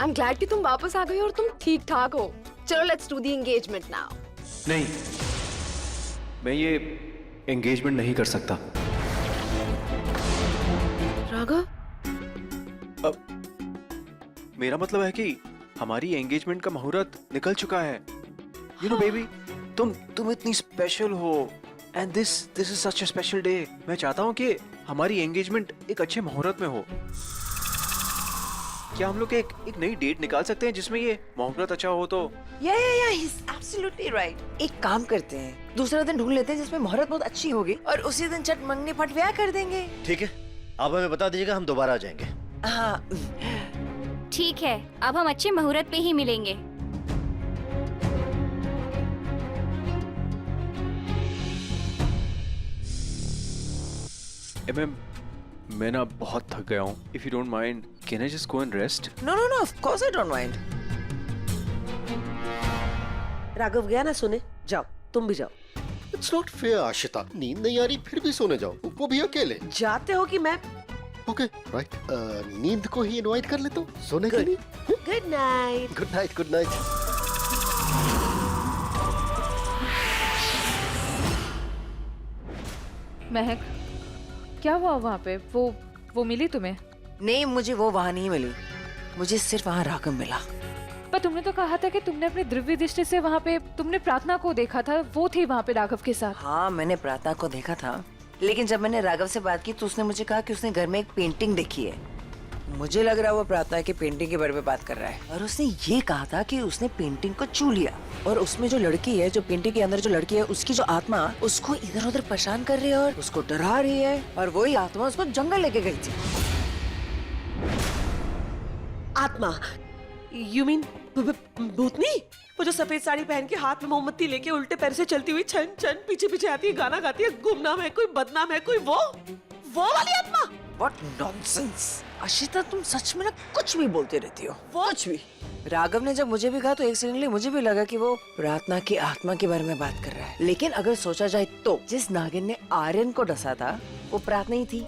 I am glad कि तुम वापस आ गए और तुम ठीक ठाक हो। चलो let's do the engagement now. नहीं, मैं ये एंगेजमेंट नहीं कर सकता। राघव, अब मेरा मतलब है कि हमारी एंगेजमेंट का मुहूर्त निकल चुका है। यू नो बेबी, तुम इतनी स्पेशल हो and this is such a special day. मैं चाहता हूँ कि हमारी एंगेजमेंट एक अच्छे मुहूर्त में हो। क्या हम लोग एक नई डेट निकाल सकते हैं जिसमें ये मुहूर्त अच्छा हो? तो या he's absolutely right। एक काम करते हैं, दूसरा दिन ढूंढ लेते हैं जिसमें मुहूर्त बहुत अच्छी होगी और उसी दिन चट मंगनी फट ब्याह कर देंगे। ठीक है, आप हमें बता दीजिएगा, हम दोबारा आ जाएंगे। हाँ ठीक है, अब हम अच्छे मुहूर्त पे ही मिलेंगे। मैं ना बहुत थक गया हूँ। If you don't mind, can I just go and rest? no, of course I don't mind। Raghav गया ना सोने, जाओ तुम भी जाओ। इट्स नॉट फेयर आशिता, नींद नहीं आ रही फिर भी सोने जाओ, वो भी अकेले। जाते हो कि मैं? ओके राइट, नींद को ही इनवाइट कर लेता हूँ सोने के लिए। Good night. Good night, good night. महक, क्या हुआ वहाँ पे? वो मिली तुम्हें? नहीं, मुझे वो वहाँ नहीं मिली, मुझे सिर्फ वहाँ राघव मिला। पर तुमने तो कहा था कि तुमने अपनी दिव्य दृष्टि से वहाँ पे तुमने प्रार्थना को देखा था, वो थी वहाँ पे राघव के साथ। हाँ, मैंने प्रार्थना को देखा था, लेकिन जब मैंने राघव से बात की तो उसने मुझे कहा कि उसने घर में एक पेंटिंग देखी है। मुझे लग रहा है वो प्रार्थना की पेंटिंग के बारे में बात कर रहा है, और उसने ये कहा था कि उसने पेंटिंग को छू लिया और उसमें जो लड़की है, जो पेंटिंग के अंदर जो लड़की है, उसकी जो आत्मा उसको इधर उधर परेशान कर रही है और उसको डरा रही है, और वही आत्मा उसको जंगल लेके गई थी। आत्मा? यू मीन भूतनी? वो जो सफेद साड़ी पहन के हाथ में मोमबत्ती लेके उल्टे पैर से चलती हुई छन छन पीछे पीछे आती है, गाना गाती है, गुमनाम है कोई, बदनाम है कोई, वो वाली आत्मा? What nonsense! आशिता, तुम सच में ना कुछ भी बोलती रहती हो, कुछ भी। राघव ने जब मुझे भी कहा तो एक सेकंड के लिए मुझे भी लगा कि वो प्रार्थना की आत्मा के बारे में बात कर रहा है, लेकिन अगर सोचा जाए तो जिस नागिन ने आर्यन को डसा था वो प्रार्थना ही थी,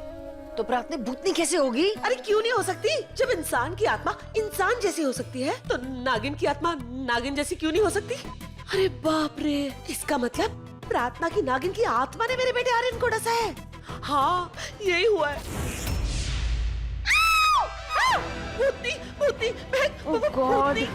तो प्रार्थना भूतनी कैसे होगी? अरे क्यों नहीं हो सकती? जब इंसान की आत्मा इंसान जैसी हो सकती है तो नागिन की आत्मा नागिन जैसी क्यों नहीं हो सकती? अरे बाप रे, इसका मतलब प्रार्थना की नागिन की आत्मा ने मेरे बेटे आर्यन को डसा है। हाँ, यही हुआ है। भूतनी, भूतनी, भूतनी।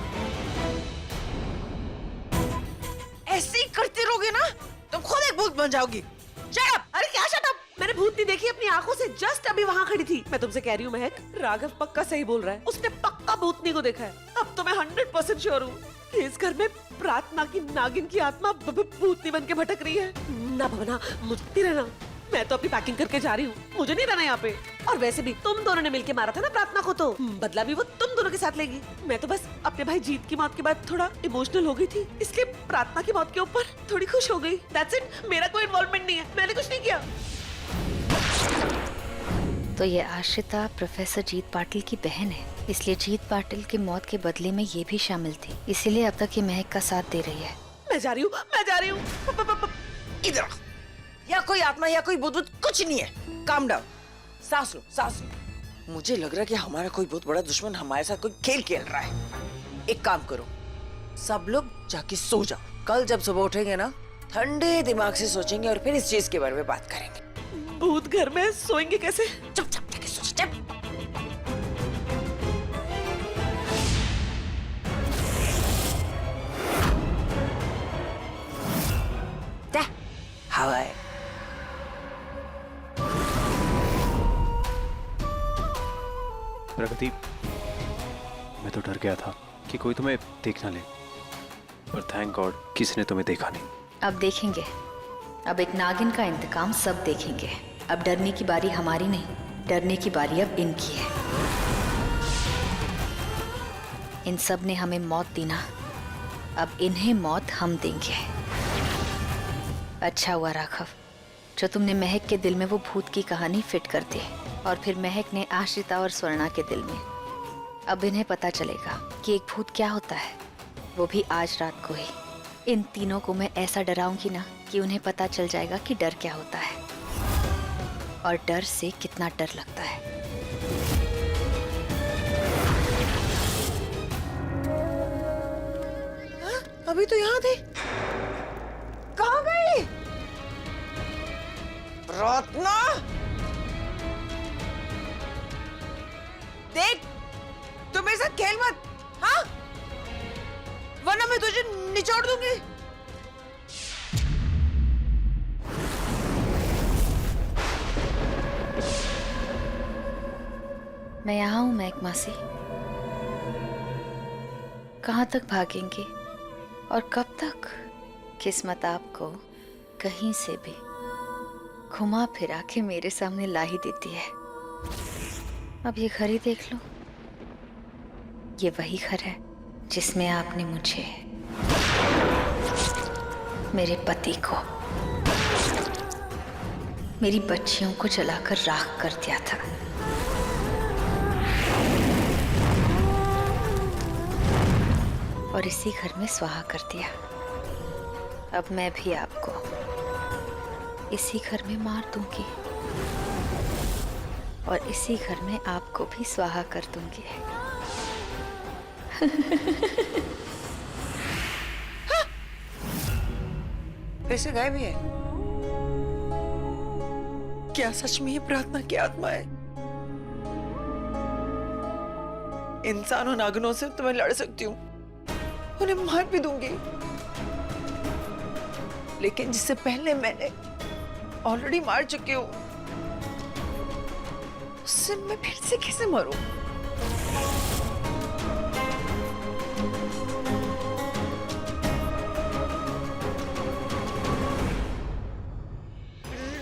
ऐसे ही करते रहोगे ना तुम खुद एक भूत बन जाओगी। Shut up! अरे क्या शट अप? मैंने भूतनी देखी अपनी आंखों से, जस्ट अभी वहाँ खड़ी थी। मैं तुमसे कह रही हूँ महक, राघव पक्का सही बोल रहा है, उसने पक्का भूतनी को देखा है। अब तो मैं 100% श्योर हूँ कि इस घर में प्रार्थना की नागिन की आत्मा भूतनी बन के भटक रही है। ना भवना, मुझे रहना, मैं तो अपनी पैकिंग करके जा रही हूँ, मुझे नहीं रहना यहाँ पे। और वैसे भी तुम दोनों ने मिलके मारा था ना प्रार्थना को, तो बदला भी वो तुम दोनों के साथ लेगी। मैं तो बस अपने भाई जीत की मौत के बाद थोड़ा इमोशनल हो गई थी, इसलिए प्रार्थना की मौत के ऊपर थोड़ी खुश हो गई। दैट्स इट, मेरा कोई इन्वॉल्वमेंट नहीं है, मैंने कुछ नहीं किया। तो ये आशिता प्रोफेसर जीत पाटिल की बहन है, इसलिए जीत पाटिल की मौत के बदले में ये भी शामिल थी, इसीलिए अब तक ये महक का साथ दे रही है। मैं जा रही हूँ, मैं जा रही हूँ। इधर या कोई आत्मा या कोई भूत कुछ नहीं है, काम डाउन, सांस लो, सांस लो। मुझे लग रहा है कि हमारा कोई बहुत बड़ा दुश्मन हमारे साथ कोई खेल खेल रहा है। एक काम करो, सब लोग जाके सो जाओ, कल जब सुबह उठेंगे ना ठंडे दिमाग से सोचेंगे और फिर इस चीज के बारे में बात करेंगे। भूत घर में सोएंगे कैसे? चुपचाप जाके सो जाओ। हवा है। प्रगति, मैं तो डर गया था कि कोई तुम्हें देख ना ले, पर थैंक गॉड किसी ने तुम्हें देखा नहीं। अब देखेंगे, अब एक नागिन का इंतकाम सब देखेंगे। अब डरने की बारी हमारी नहीं, डरने की बारी अब इनकी है। इन सब ने हमें मौत दी ना, अब इन्हें मौत हम देंगे। अच्छा हुआ राघव जो तुमने महक के दिल में वो भूत की कहानी फिट कर दी, और फिर महक ने आश्रिता और स्वर्णा के दिल में। अब इन्हें पता चलेगा कि एक भूत क्या होता है, वो भी आज रात को ही। इन तीनों को मैं ऐसा डराऊंगी ना कि उन्हें पता चल जाएगा कि डर क्या होता है और डर से कितना डर लगता है। अभी तो यहाँ थे, कहाँ गई? प्रार्थना, देख, तू मेरे साथ खेल मत, हाँ? वरना मैं तुझे निचोड़ दूंगी। मैं यहाँ हूँ महक मासी। कहाँ तक भागेंगे और कब तक? किस्मत आपको कहीं से भी घुमा फिरा के मेरे सामने ला ही देती है। अब ये घर ही देख लो, ये वही घर है जिसमें आपने मुझे, मेरे पति को, मेरी बच्चियों को जलाकर राख कर दिया था। और इसी घर में स्वाहा कर दिया। अब मैं भी आपको इसी घर में मार दूंगी और इसी घर में आपको भी स्वाहा कर दूंगी। फिर से गायब ही है। क्या सच में ये प्रार्थना की आत्मा है? इंसान और नागनों से तो मैं लड़ सकती हूँ, उन्हें मार भी दूंगी, लेकिन जिससे पहले मैंने ऑलरेडी मार चुकी हूँ, उससे मैं फिर से कैसे मरूं?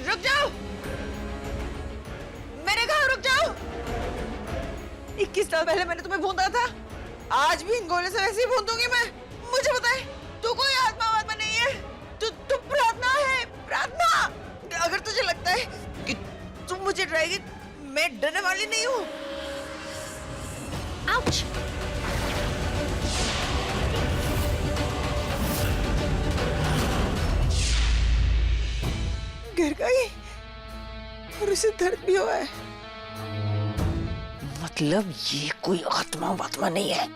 रुक जाओ, मैंने कहा रुक जाओ। 21 साल पहले मैंने तुम्हें भूना था, आज भी इन गोले से वैसे ही भून दूंगी मैं। मुझे बताए, तू कोई आत्मा नहीं है, तू प्रार्थना है, प्रार्थना। अगर तुझे लगता है कि तुम मुझे डराएगी, मैं डरने वाली नहीं हूँ। आउच! गिर गई और उसे दर्द भी हुआ है। मतलब ये कोई आत्मा नहीं है,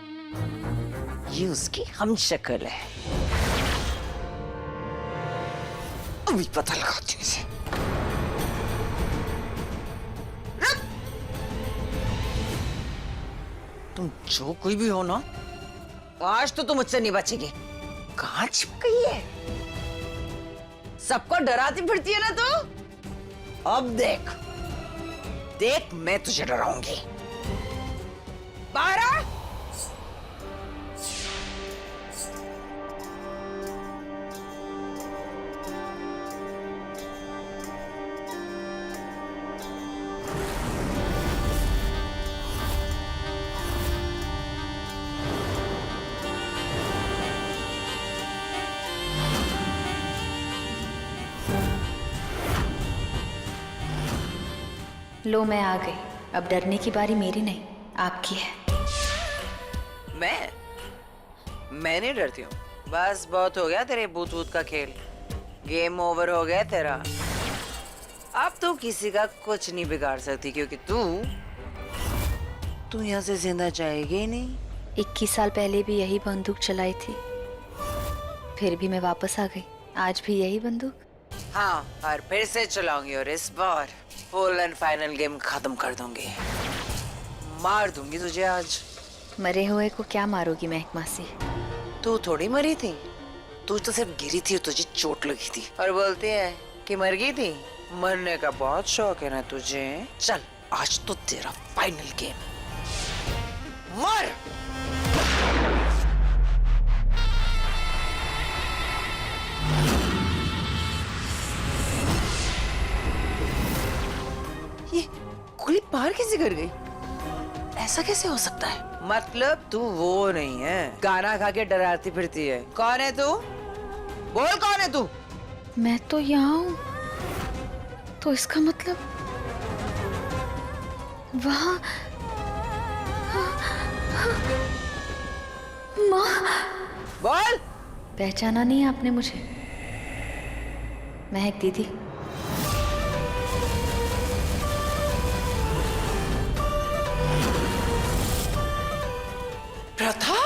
ये उसकी हम शक्ल है। अभी पता लगाती हूँ इसे। रुक! तुम जो कोई भी हो ना, आज तो तुम मुझसे नहीं बचेगी। कहाँ छिप गई है? सबको डराती फिरती है ना तू? अब देख, देख मैं तुझे डराऊंगी। बाहर आ! लो मैं आ गई। अब डरने की बारी मेरी नहीं, आपकी है। मैं नहीं डरती हूँ। बस बहुत हो गया तेरे भूत भूत का खेल, गेम ओवर हो गया तेरा। अब तो किसी का कुछ नहीं बिगाड़ सकती, क्योंकि तू यहाँ से जिंदा जाएगी ही नहीं। 21 साल पहले भी यही बंदूक चलाई थी, फिर भी मैं वापस आ गई। आज भी यही बंदूक। हाँ, और फिर से चलाऊंगी, और इस बार फुल एंड फाइनल गेम खत्म कर दूंगी। मार दूंगी तुझे आज। मरे हुए को क्या मारोगी महक मासी? तू थोड़ी मरी थी, तू तो सिर्फ गिरी थी और तुझे चोट लगी थी, और बोलती है कि मर गई थी। मरने का बहुत शौक है ना तुझे? चल, आज तो तेरा फाइनल गेम। मर! ये गोली पार कैसे कर गई? ऐसा कैसे हो सकता है? मतलब तू वो नहीं है, गाना खा के डराती फिरती है। कौन है तू? बोल कौन है तू? मैं तो यहाँ हूँ, तो इसका मतलब वहाँ माँ। बोल। पहचाना नहीं आपने मुझे? महक दीदी। प्रथा?